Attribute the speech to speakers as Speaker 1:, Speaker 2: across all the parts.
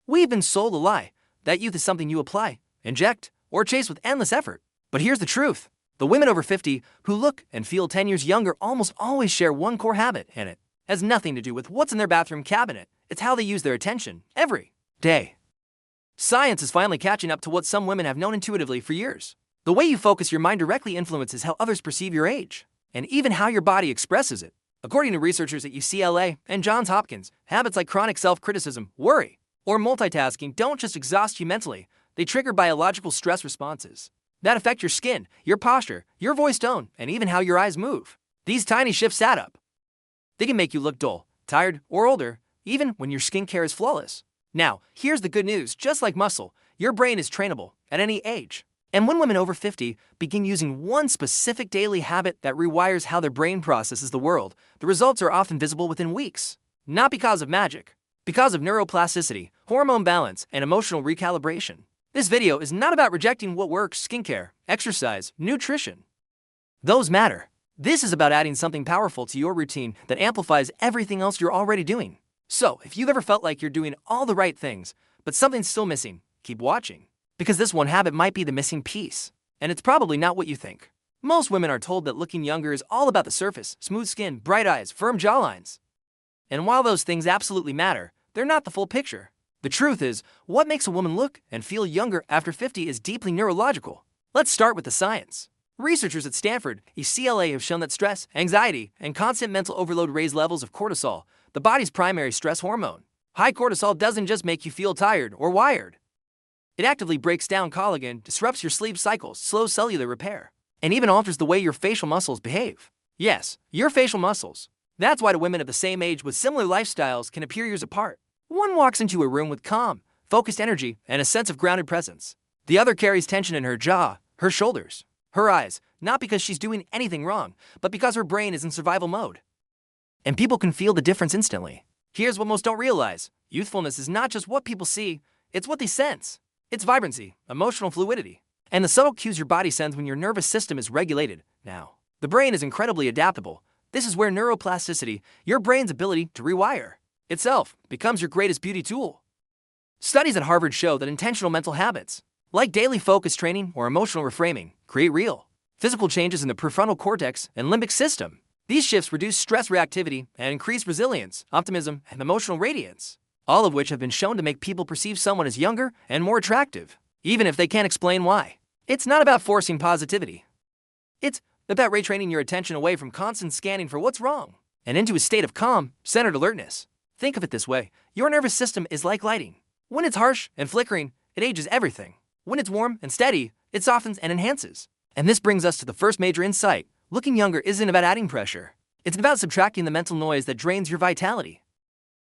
Speaker 1: We've been sold a lie that youth is something you apply, inject, or chase with endless effort. But here's the truth. The women over 50 who look and feel 10 years younger almost always share one core habit, and it has nothing to do with what's in their bathroom cabinet. It's how they use their attention every day. Science is finally catching up to what some women have known intuitively for years. The way you focus your mind directly influences how others perceive your age, and even how your body expresses it. According to researchers at UCLA and Johns Hopkins, habits like chronic self-criticism, worry, or multitasking don't just exhaust you mentally, they trigger biological stress responses that affect your skin, your posture, your voice tone, and even how your eyes move. These tiny shifts add up. They can make you look dull, tired, or older, even when your skincare is flawless. Now, here's the good news. Just like muscle, your brain is trainable at any age. And when women over 50 begin using one specific daily habit that rewires how their brain processes the world, the results are often visible within weeks. Not because of magic, because of neuroplasticity, hormone balance, and emotional recalibration. This video is not about rejecting what works: skincare, exercise, nutrition. Those matter. This is about adding something powerful to your routine that amplifies everything else you're already doing. So, if you've ever felt like you're doing all the right things, but something's still missing, keep watching. Because this one habit might be the missing piece. And it's probably not what you think. Most women are told that looking younger is all about the surface: smooth skin, bright eyes, firm jawlines. And while those things absolutely matter, they're not the full picture. The truth is, what makes a woman look and feel younger after 50 is deeply neurological. Let's start with the science. Researchers at Stanford, UCLA have shown that stress, anxiety, and constant mental overload raise levels of cortisol, the body's primary stress hormone. High cortisol doesn't just make you feel tired or wired. It actively breaks down collagen, disrupts your sleep cycles, slows cellular repair, and even alters the way your facial muscles behave. Yes, your facial muscles. That's why the women of the same age with similar lifestyles can appear years apart. One walks into a room with calm, focused energy and a sense of grounded presence. The other carries tension in her jaw, her shoulders, her eyes, not because she's doing anything wrong, but because her brain is in survival mode. And people can feel the difference instantly. Here's what most don't realize. Youthfulness is not just what people see, it's what they sense. It's vibrancy, emotional fluidity, and the subtle cues your body sends when your nervous system is regulated. Now, the brain is incredibly adaptable. This is where neuroplasticity, your brain's ability to rewire itself, becomes your greatest beauty tool. Studies at Harvard show that intentional mental habits, like daily focus training or emotional reframing, create real physical changes in the prefrontal cortex and limbic system. These shifts reduce stress reactivity and increase resilience, optimism, and emotional radiance, all of which have been shown to make people perceive someone as younger and more attractive, even if they can't explain why. It's not about forcing positivity. It's about retraining your attention away from constant scanning for what's wrong and into a state of calm, centered alertness. Think of it this way. Your nervous system is like lighting. When it's harsh and flickering, it ages everything. When it's warm and steady, it softens and enhances. And this brings us to the first major insight. Looking younger isn't about adding pressure. It's about subtracting the mental noise that drains your vitality.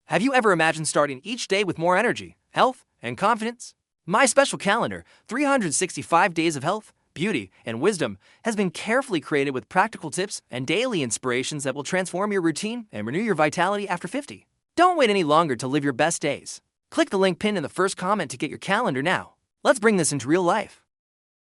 Speaker 1: Have you ever imagined starting each day with more energy, health, and confidence? My special calendar, 365 Days of Health, Beauty, and Wisdom, has been carefully created with practical tips and daily inspirations that will transform your routine and renew your vitality after 50. Don't wait any longer to live your best days. Click the link pinned in the first comment to get your calendar now. Let's bring this into real life.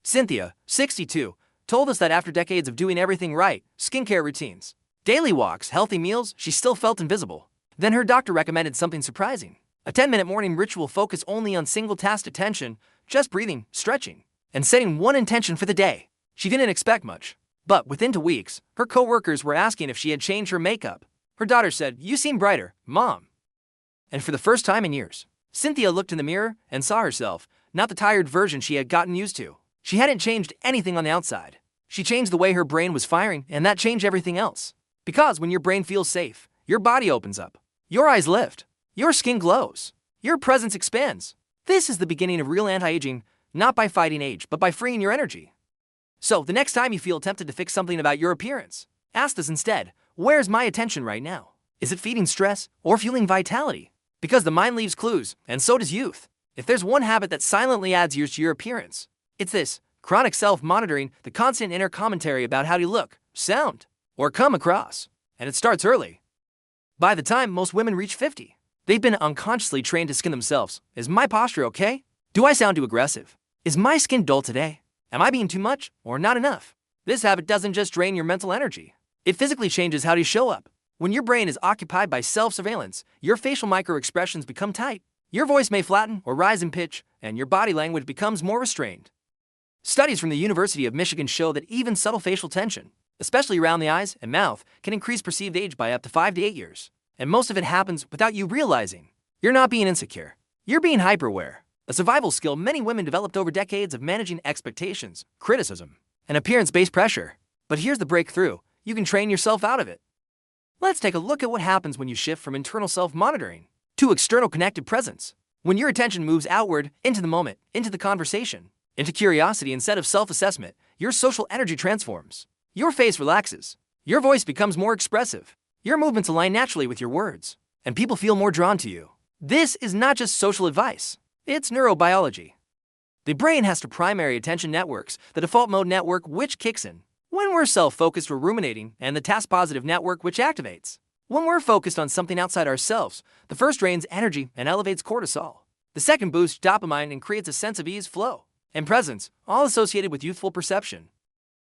Speaker 1: Cynthia, 62, told us that after decades of doing everything right, skincare routines, daily walks, healthy meals, she still felt invisible. Then her doctor recommended something surprising. A 10-minute morning ritual focused only on single-task attention, just breathing, stretching, and setting one intention for the day. She didn't expect much. But within 2 weeks, her co-workers were asking if she had changed her makeup. Her daughter said, "You seem brighter, Mom." And for the first time in years, Cynthia looked in the mirror and saw herself, not the tired version she had gotten used to. She hadn't changed anything on the outside. She changed the way her brain was firing, and that changed everything else. Because when your brain feels safe, your body opens up. Your eyes lift. Your skin glows. Your presence expands. This is the beginning of real anti-aging, not by fighting age, but by freeing your energy. So, the next time you feel tempted to fix something about your appearance, ask this instead: where's my attention right now? Is it feeding stress or fueling vitality? Because the mind leaves clues, and so does youth. If there's one habit that silently adds years to your appearance, it's this: chronic self-monitoring, the constant inner commentary about how you look, sound, or come across. And it starts early. By the time most women reach 50, they've been unconsciously trained to skin themselves. Is my posture okay? Do I sound too aggressive? Is my skin dull today? Am I being too much or not enough? This habit doesn't just drain your mental energy. It physically changes how you show up. When your brain is occupied by self-surveillance, your facial micro-expressions become tight. Your voice may flatten or rise in pitch, and your body language becomes more restrained. Studies from the University of Michigan show that even subtle facial tension, especially around the eyes and mouth, can increase perceived age by up to 5 to 8 years. And most of it happens without you realizing. You're not being insecure. You're being hyper-aware, a survival skill many women developed over decades of managing expectations, criticism, and appearance-based pressure. But here's the breakthrough. You can train yourself out of it. Let's take a look at what happens when you shift from internal self-monitoring to external connected presence. When your attention moves outward, into the moment, into the conversation, into curiosity instead of self-assessment, your social energy transforms. Your face relaxes. Your voice becomes more expressive. Your movements align naturally with your words, and people feel more drawn to you. This is not just social advice. It's neurobiology. The brain has two primary attention networks, the default mode network, which kicks in when we're self-focused or ruminating, and the task-positive network, which activates when we're focused on something outside ourselves. The first drains energy and elevates cortisol. The second boosts dopamine and creates a sense of ease, flow, and presence, all associated with youthful perception.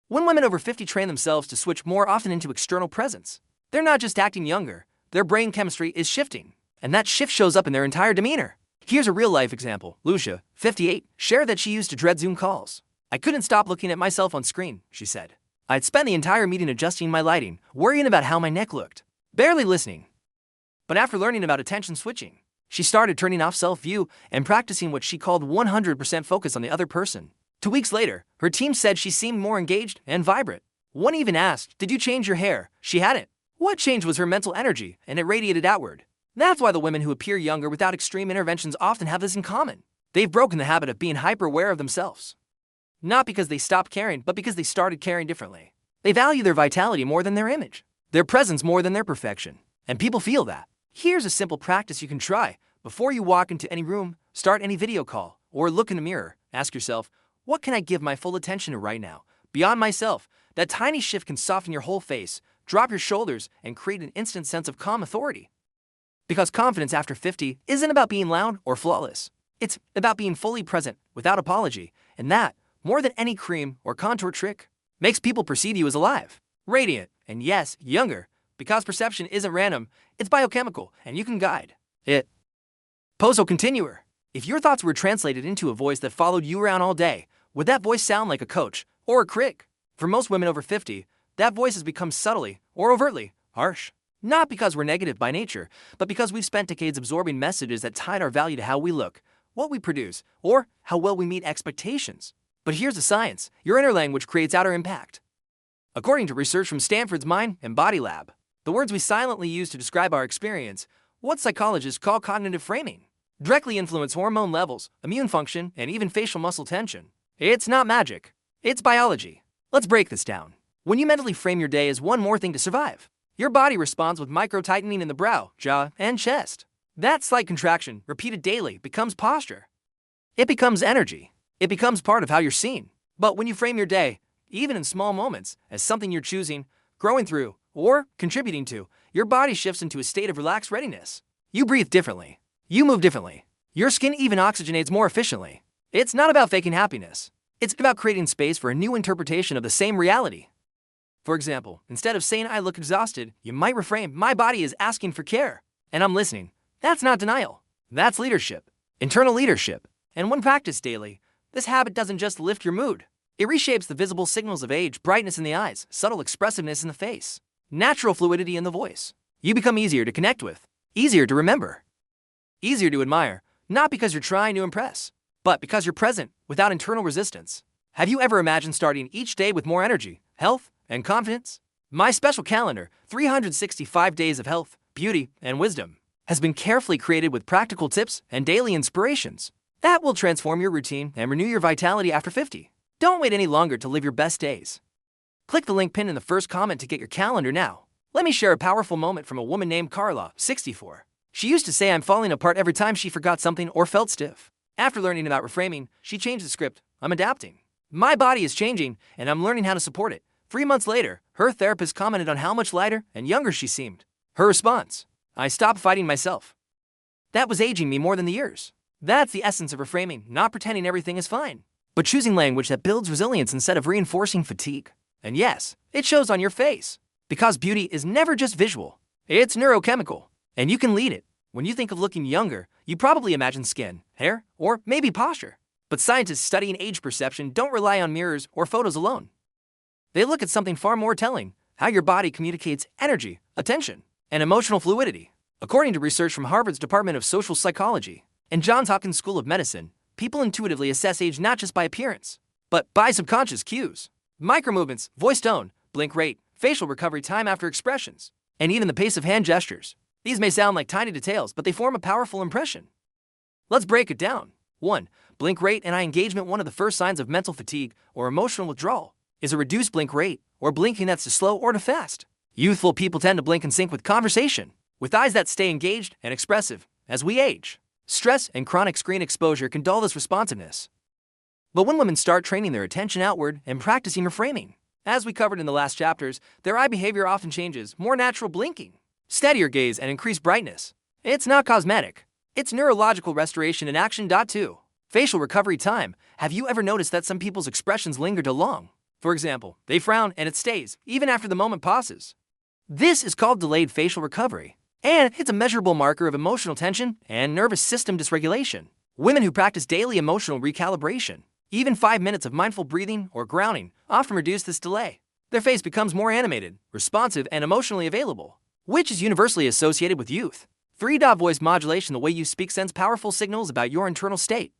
Speaker 1: When women over 50 train themselves to switch more often into external presence, they're not just acting younger, their brain chemistry is shifting, and that shift shows up in their entire demeanor. Here's a real-life example. Lucia, 58, shared that she used to dread Zoom calls. "I couldn't stop looking at myself on screen," she said. "I'd spend the entire meeting adjusting my lighting, worrying about how my neck looked, barely listening." But after learning about attention switching, she started turning off self-view and practicing what she called 100% focus on the other person. 2 weeks later, her team said she seemed more engaged and vibrant. One even asked, "Did you change your hair?" She hadn't. What changed was her mental energy, and it radiated outward. That's why the women who appear younger without extreme interventions often have this in common. They've broken the habit of being hyper-aware of themselves. Not because they stopped caring, but because they started caring differently. They value their vitality more than their image, their presence more than their perfection, and people feel that. Here's a simple practice you can try. Before you walk into any room, start any video call, or look in the mirror, ask yourself, what can I give my full attention to right now? Beyond myself, that tiny shift can soften your whole face, drop your shoulders, and create an instant sense of calm authority. Because confidence after 50 isn't about being loud or flawless. It's about being fully present, without apology, and that, more than any cream or contour trick, makes people perceive you as alive, radiant, and yes, younger. Because perception isn't random, it's biochemical, and you can guide it. Poso continuer. If your thoughts were translated into a voice that followed you around all day, would that voice sound like a coach or a critic? For most women over 50, that voice has become subtly or overtly harsh. Not because we're negative by nature, but because we've spent decades absorbing messages that tied our value to how we look, what we produce, or how well we meet expectations. But here's the science. Your inner language creates outer impact. According to research from Stanford's Mind and Body Lab, the words we silently use to describe our experience, what psychologists call cognitive framing, directly influence hormone levels, immune function, and even facial muscle tension. It's not magic. It's biology. Let's break this down. When you mentally frame your day as one more thing to survive, your body responds with micro-tightening in the brow, jaw, and chest. That slight contraction, repeated daily, becomes posture. It becomes energy. It becomes part of how you're seen. But when you frame your day, even in small moments, as something you're choosing, growing through, or contributing to, your body shifts into a state of relaxed readiness. You breathe differently. You move differently. Your skin even oxygenates more efficiently. It's not about faking happiness. It's about creating space for a new interpretation of the same reality. For example, instead of saying "I look exhausted," you might reframe, "My body is asking for care, and I'm listening." That's not denial. That's leadership. Internal leadership. And when practiced daily, this habit doesn't just lift your mood. It reshapes the visible signals of age, brightness in the eyes, subtle expressiveness in the face, natural fluidity in the voice. You become easier to connect with, easier to remember, easier to admire, not because you're trying to impress, but because you're present, without internal resistance. Have you ever imagined starting each day with more energy, health, and confidence? My special calendar, 365 days of health, beauty, and wisdom, has been carefully created with practical tips and daily inspirations that will transform your routine and renew your vitality after 50. Don't wait any longer to live your best days. Click the link pinned in the first comment to get your calendar now. Let me share a powerful moment from a woman named Carla, 64. She used to say "I'm falling apart" every time she forgot something or felt stiff. After learning about reframing, she changed the script. "I'm adapting. My body is changing, and I'm learning how to support it." 3 months later, her therapist commented on how much lighter and younger she seemed. Her response: "I stopped fighting myself. That was aging me more than the years." That's the essence of reframing, not pretending everything is fine, but choosing language that builds resilience instead of reinforcing fatigue. And yes, it shows on your face. Because beauty is never just visual. It's neurochemical, and you can lead it When you think of looking younger, you probably imagine skin, hair, or maybe posture. But scientists studying age perception don't rely on mirrors or photos alone. They look at something far more telling: how your body communicates energy, attention, and emotional fluidity. According to research from Harvard's Department of Social Psychology and Johns Hopkins School of Medicine, people intuitively assess age not just by appearance, but by subconscious cues. Micromovements, voice tone, blink rate, facial recovery time after expressions, and even the pace of hand gestures. These may sound like tiny details, but they form a powerful impression. Let's break it down. 1. Blink rate and eye engagement. One of the first signs of mental fatigue or emotional withdrawal is a reduced blink rate, or blinking that's too slow or too fast. Youthful people tend to blink in sync with conversation, with eyes that stay engaged and expressive. As we age, stress and chronic screen exposure can dull this responsiveness. But when women start training their attention outward and practicing reframing, as we covered in the last chapters, their eye behavior often changes: more natural blinking, steadier gaze, and increased brightness. It's not cosmetic. It's neurological restoration in action. 2. Facial recovery time. Have you ever noticed that some people's expressions linger too long? For example, they frown and it stays, even after the moment passes. This is called delayed facial recovery, and it's a measurable marker of emotional tension and nervous system dysregulation. Women who practice daily emotional recalibration, even 5 minutes of mindful breathing or grounding, often reduce this delay. Their face becomes more animated, responsive, and emotionally available, which is universally associated with youth. 3. Voice modulation. The way you speak sends powerful signals about your internal state.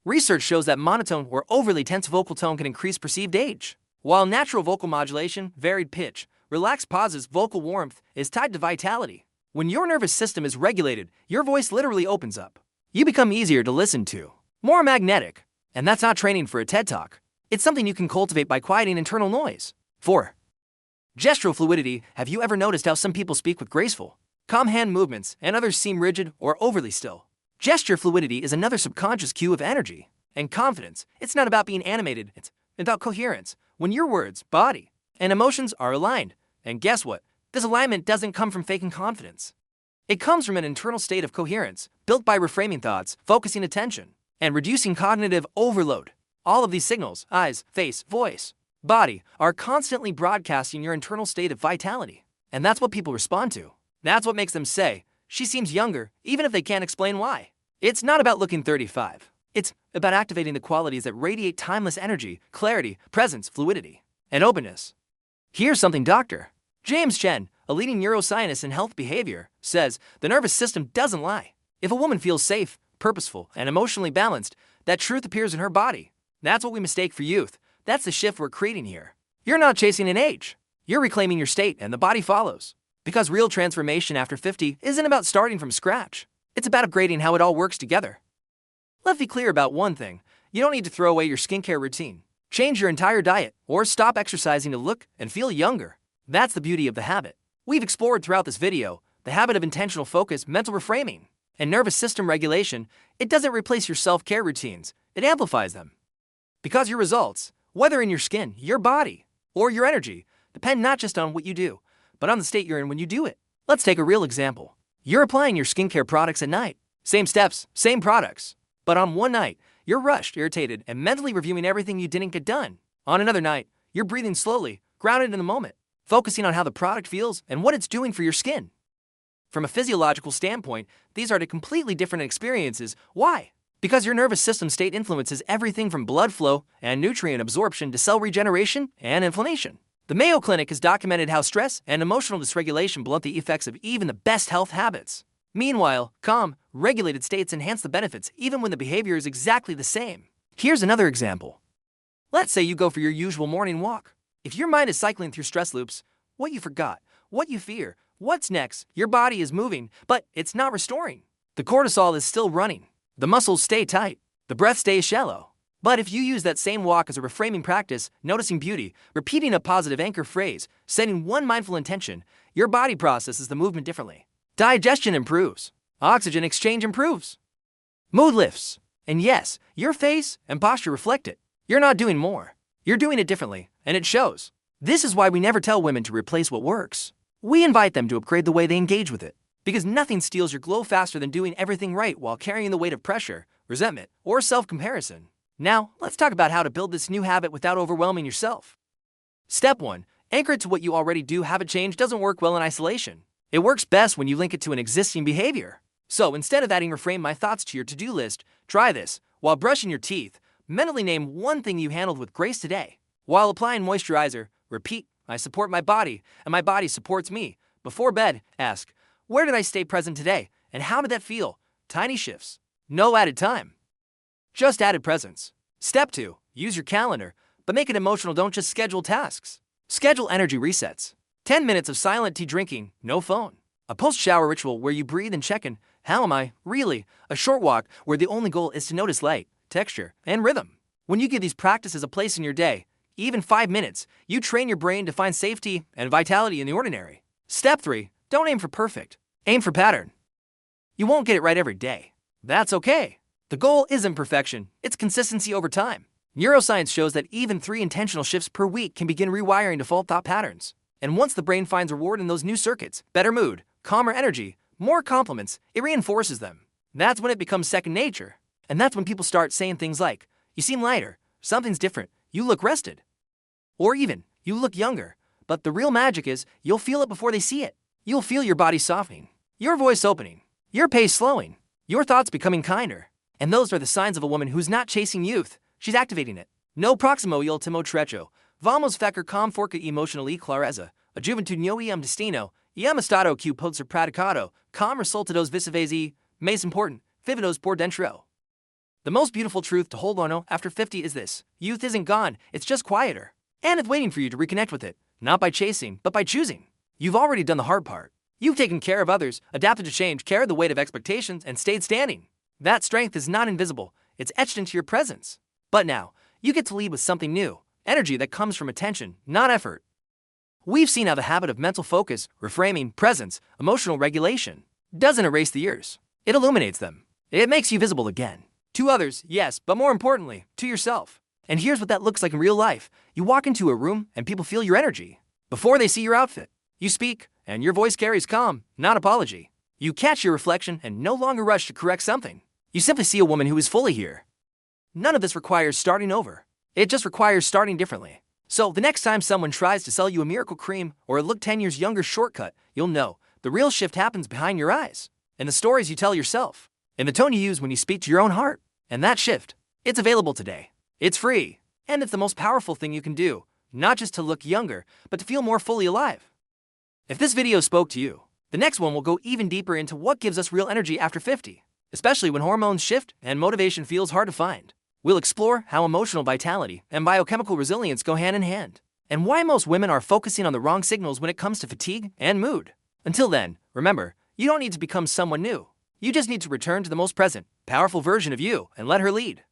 Speaker 1: Research shows that monotone or overly tense vocal tone can increase perceived age, while natural vocal modulation, varied pitch, relaxed pauses, vocal warmth, is tied to vitality. When your nervous system is regulated, your voice literally opens up. You become easier to listen to, more magnetic, and that's not training for a TED Talk. It's something you can cultivate by quieting internal noise. 4. Gestural fluidity. Have you ever noticed how some people speak with graceful, calm hand movements and others seem rigid or overly still? Gesture fluidity is another subconscious cue of energy and confidence. It's not about being animated, it's about coherence. When your words, body, and emotions are aligned, and guess what? This alignment doesn't come from faking confidence. It comes from an internal state of coherence, built by reframing thoughts, focusing attention, and reducing cognitive overload. All of these signals, eyes, face, voice, body, are constantly broadcasting your internal state of vitality. And that's what people respond to. That's what makes them say, "She seems younger," even if they can't explain why. It's not about looking 35. It's about activating the qualities that radiate timeless energy, clarity, presence, fluidity, and openness. Here's something Dr. James Chen, a leading neuroscientist in health behavior, says: the nervous system doesn't lie. If a woman feels safe, purposeful, and emotionally balanced, that truth appears in her body. That's what we mistake for youth. That's the shift we're creating here. You're not chasing an age. You're reclaiming your state, and the body follows. Because real transformation after 50 isn't about starting from scratch. It's about upgrading how it all works together. Let's be clear about one thing. You don't need to throw away your skincare routine, change your entire diet, or stop exercising to look and feel younger. That's the beauty of the habit we've explored throughout this video: the habit of intentional focus, mental reframing, and nervous system regulation. It doesn't replace your self-care routines, it amplifies them. Because your results, whether in your skin, your body, or your energy, depend not just on what you do, but on the state you're in when you do it. Let's take a real example. You're applying your skincare products at night. Same steps, same products. But on one night, you're rushed, irritated, and mentally reviewing everything you didn't get done. On another night, you're breathing slowly, grounded in the moment, focusing on how the product feels and what it's doing for your skin. From a physiological standpoint, these are two completely different experiences. Why? Because your nervous system state influences everything from blood flow and nutrient absorption to cell regeneration and inflammation. The Mayo Clinic has documented how stress and emotional dysregulation blunt the effects of even the best health habits. Meanwhile, calm, regulated states enhance the benefits even when the behavior is exactly the same. Here's another example. Let's say you go for your usual morning walk. If your mind is cycling through stress loops, what you forgot, what you fear, what's next, your body is moving, but it's not restoring. The cortisol is still running. The muscles stay tight. The breath stays shallow. But if you use that same walk as a reframing practice, noticing beauty, repeating a positive anchor phrase, setting one mindful intention, your body processes the movement differently. Digestion improves. Oxygen exchange improves. Mood lifts. And yes, your face and posture reflect it. You're not doing more. You're doing it differently, and it shows. This is why we never tell women to replace what works. We invite them to upgrade the way they engage with it. Because nothing steals your glow faster than doing everything right while carrying the weight of pressure, resentment, or self-comparison. Now, let's talk about how to build this new habit without overwhelming yourself. Step 1. Anchor it to what you already do. Habit change doesn't work well in isolation. It works best when you link it to an existing behavior. So instead of adding reframe my thoughts to your to-do list, try this. While brushing your teeth, mentally name one thing you handled with grace today. While applying moisturizer, repeat, I support my body, and my body supports me. Before bed, ask, where did I stay present today, and how did that feel? Tiny shifts. No added time. Just added presence. Step 2. Use your calendar, but make it emotional. Don't just schedule tasks. Schedule energy resets. 10 minutes of silent tea drinking, no phone. A post-shower ritual where you breathe and check in. How am I, really? A short walk where the only goal is to notice light, texture, and rhythm. When you give these practices a place in your day, even 5 minutes, you train your brain to find safety and vitality in the ordinary. Step 3. Don't aim for perfect. Aim for pattern. You won't get it right every day. That's okay. The goal isn't perfection, it's consistency over time. Neuroscience shows that even 3 intentional shifts per week can begin rewiring default thought patterns. And once the brain finds reward in those new circuits, better mood, calmer energy, more compliments, it reinforces them. That's when it becomes second nature. And that's when people start saying things like, you seem lighter, something's different, you look rested. Or even, you look younger. But the real magic is, you'll feel it before they see it. You'll feel your body softening, your voice opening, your pace slowing, your thoughts becoming kinder. And those are the signs of a woman who's not chasing youth, she's activating it. No proximo il temo trecho, vamos facer com forca emotionally clareza, a juventude no destino, estado que pode ser praticado, com resultados visíveis e, mais important, vividos por dentro. The most beautiful truth to hold on to after 50 is this: youth isn't gone, it's just quieter. And it's waiting for you to reconnect with it, not by chasing, but by choosing. You've already done the hard part. You've taken care of others, adapted to change, carried the weight of expectations, and stayed standing. That strength is not invisible, it's etched into your presence. But now, you get to lead with something new, energy that comes from attention, not effort. We've seen how the habit of mental focus, reframing, presence, emotional regulation doesn't erase the years. It illuminates them. It makes you visible again. To others, yes, but more importantly, to yourself. And here's what that looks like in real life. You walk into a room and people feel your energy. Before they see your outfit, you speak, and your voice carries calm, not apology. You catch your reflection and no longer rush to correct something. You simply see a woman who is fully here. None of this requires starting over. It just requires starting differently. So the next time someone tries to sell you a miracle cream or a look 10 years younger shortcut, you'll know the real shift happens behind your eyes, in the stories you tell yourself, in the tone you use when you speak to your own heart. And that shift, it's available today. It's free, and it's the most powerful thing you can do, not just to look younger, but to feel more fully alive. If this video spoke to you, the next one will go even deeper into what gives us real energy after 50, especially when hormones shift and motivation feels hard to find. We'll explore how emotional vitality and biochemical resilience go hand in hand, and why most women are focusing on the wrong signals when it comes to fatigue and mood. Until then, remember, you don't need to become someone new. You just need to return to the most present, powerful version of you and let her lead.